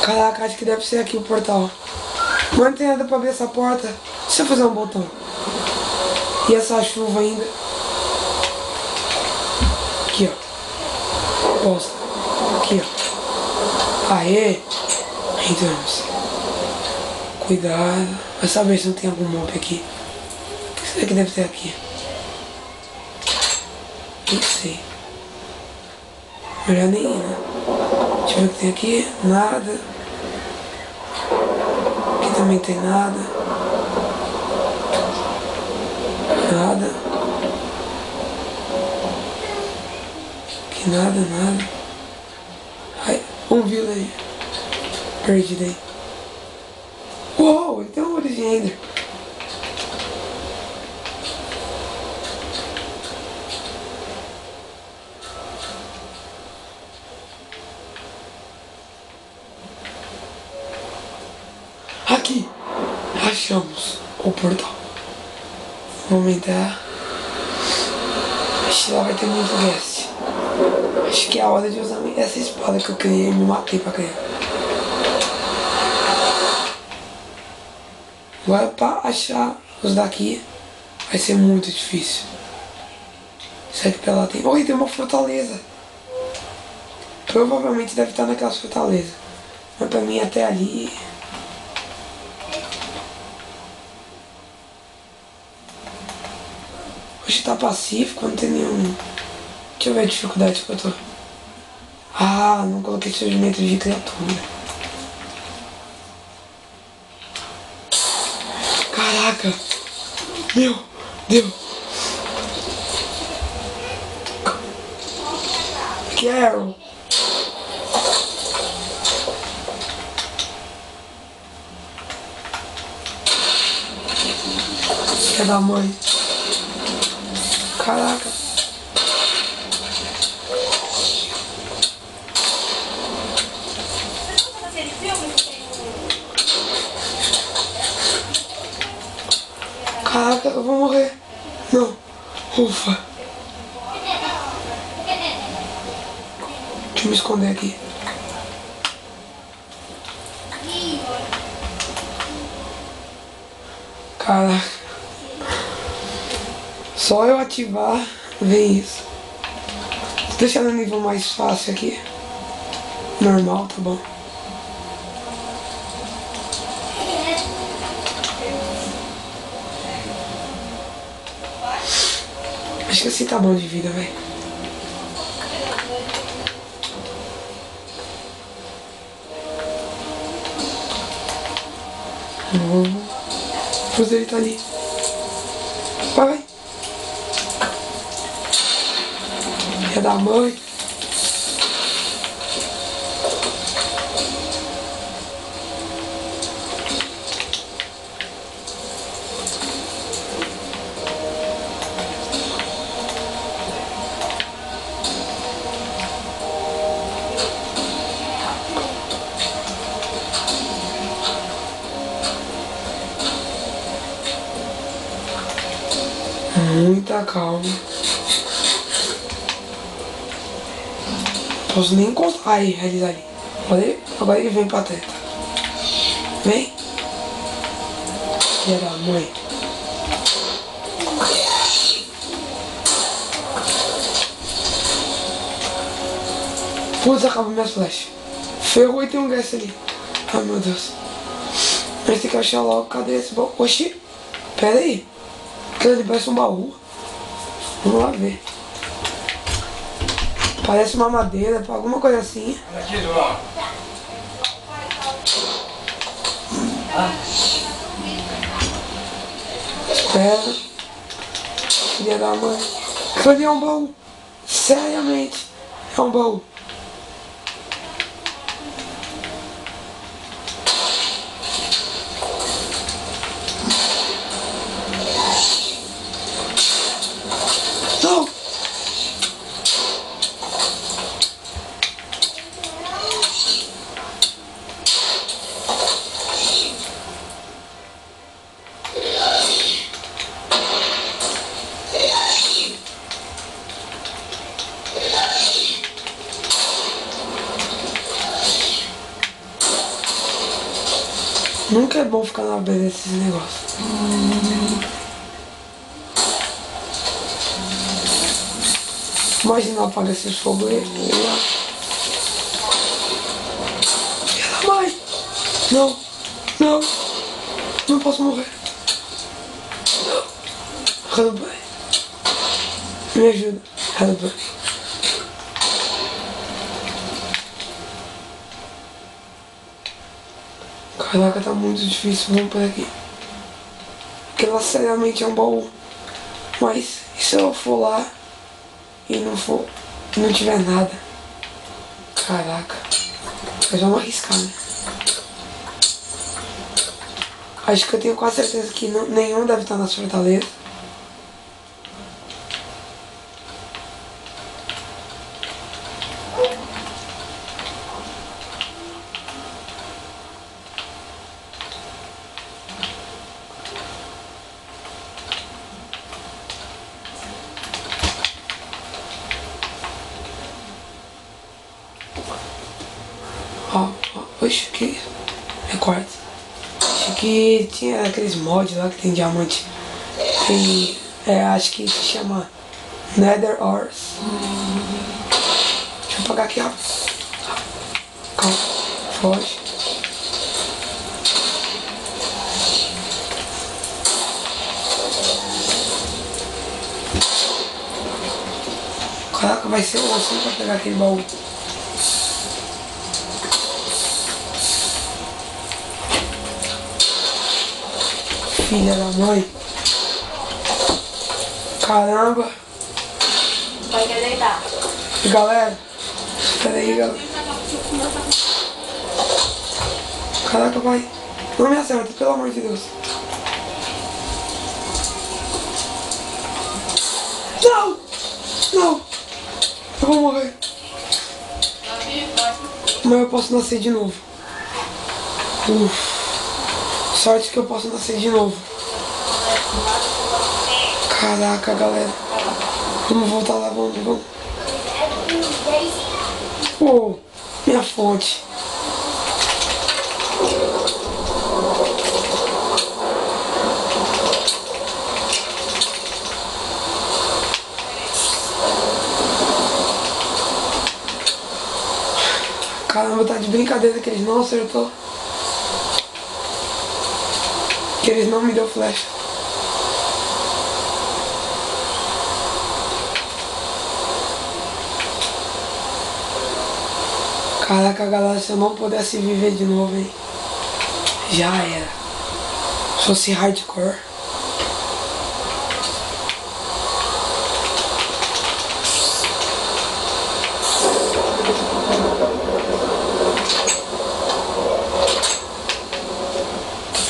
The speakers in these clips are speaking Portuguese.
Caraca, acho que deve ser aqui o portal. Mas não tem nada pra abrir essa porta. Deixa eu fazer um botão. E essa chuva ainda. Aqui, ó. Posta. Aqui, ó. Aê. Entramos. Cuidado. Vai saber se não tem algum mob aqui. O que será que deve ter aqui? Nem sei. Melhor nem ir, né? Deixa eu ver o que tem aqui. Nada. Aqui também tem nada. Nada. Aqui nada, nada. Ai, um villager. Perdido aí. Uou, ele tem um olho de Ender. Aqui, achamos o portal. Vamos entrar. Acho que lá vai ter muito guest. Acho que é a hora de usar essa espada que eu criei e me matei pra criar. Agora pra achar os daqui vai ser muito difícil. Será que pela lá tem... Oi, tem uma fortaleza. Provavelmente deve estar naquelas fortalezas. Mas pra mim até ali... Hoje tá pacífico, não tem nenhum... Deixa eu ver a dificuldade que eu tô. Ah, não coloquei surgimento de criatura. Caraca! Meu Deus! Quero! Filha da mãe! Caraca! Caraca, eu vou morrer. Não. Ufa. Deixa eu me esconder aqui. Caraca. Só eu ativar, vem isso. Vou deixar no nível mais fácil aqui. Normal, tá bom. Acho que assim tá bom de vida, velho. Pois ele tá ali. Vai. Filha da mãe. Muita calma. Posso nem encontrar eles ali. Agora ele vem pra treta. Vem. Filha da mãe. Putz, acabou minhas flechas. Ferrou e tem um guest ali. Ai meu Deus. Mas tem que achar logo. Cadê esse baú? Oxi. Pera aí. Aquilo ali parece um baú. Vamos lá ver. Parece uma madeira, alguma coisa assim. Espera. Filha da mãe. Aquilo ali é um baú. Seriamente. É um baú. Não! Nunca é bom ficar na beira desses negócios. Imagina apagar esse fogo aí. Filha da mãe! Não! Não! Não posso morrer! Não! Help. Me ajuda! Help. Caraca, tá muito difícil. Vamos por aqui. Porque lá seriamente é um baú. Mas e se eu for lá e não tiver nada? Caraca. Mas vamos arriscar, né? Acho que eu tenho quase certeza que nenhum deve estar nas fortalezas. Oxe, que isso? É quartzo. Acho que tinha aqueles mods lá que tem diamante. Acho que se chama Nether Ores. Deixa eu apagar aqui, rápido. Calma, foge. Caraca, vai ser um assim pra pegar aquele baú. Filha da mãe. Caramba. Vai querer deitar. Galera, espera aí, galera. Caraca, vai. Não me acerta, pelo amor de Deus. Não! Não! Eu vou morrer. Mas eu posso nascer de novo. Sorte que eu posso nascer de novo. Caraca, galera. Vamos voltar lá, vamos. Uou, minha fonte. Caramba, tá de brincadeira que eles não acertou. Que eles não me deu flecha. Caraca, galera, se eu não pudesse viver de novo, hein? Já era. Se fosse hardcore.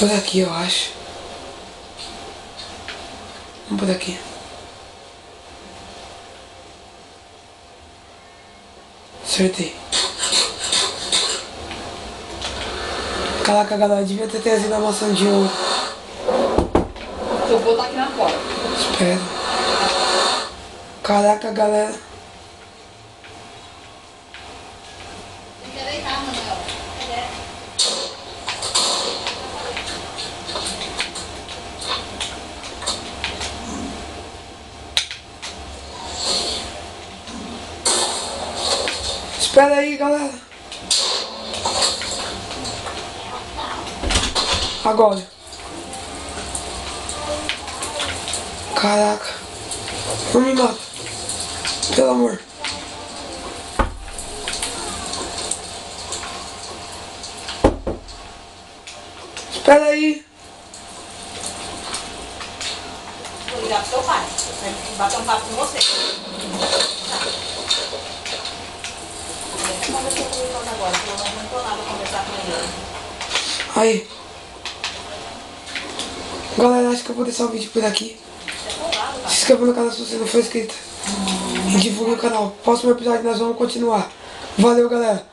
Por aqui, eu acho. Vamos por aqui. Acertei. Caraca, galera, devia ter trazido a maçã de ouro. Eu vou botar aqui na porta. Espera. Caraca, galera. Quer deitar, Manuel? Espera aí, galera. Agora. Caraca. Não me mata. Pelo amor. Espera aí. Vou ligar pro seu pai. Vai bater um papo com você. Conversar com ele agora, porque eu não tô nada a conversar com ele. Aí. Galera, acho que eu vou deixar o vídeo por aqui. Se inscreva no canal se você não for inscrito. E divulgue o canal. Próximo episódio nós vamos continuar. Valeu, galera.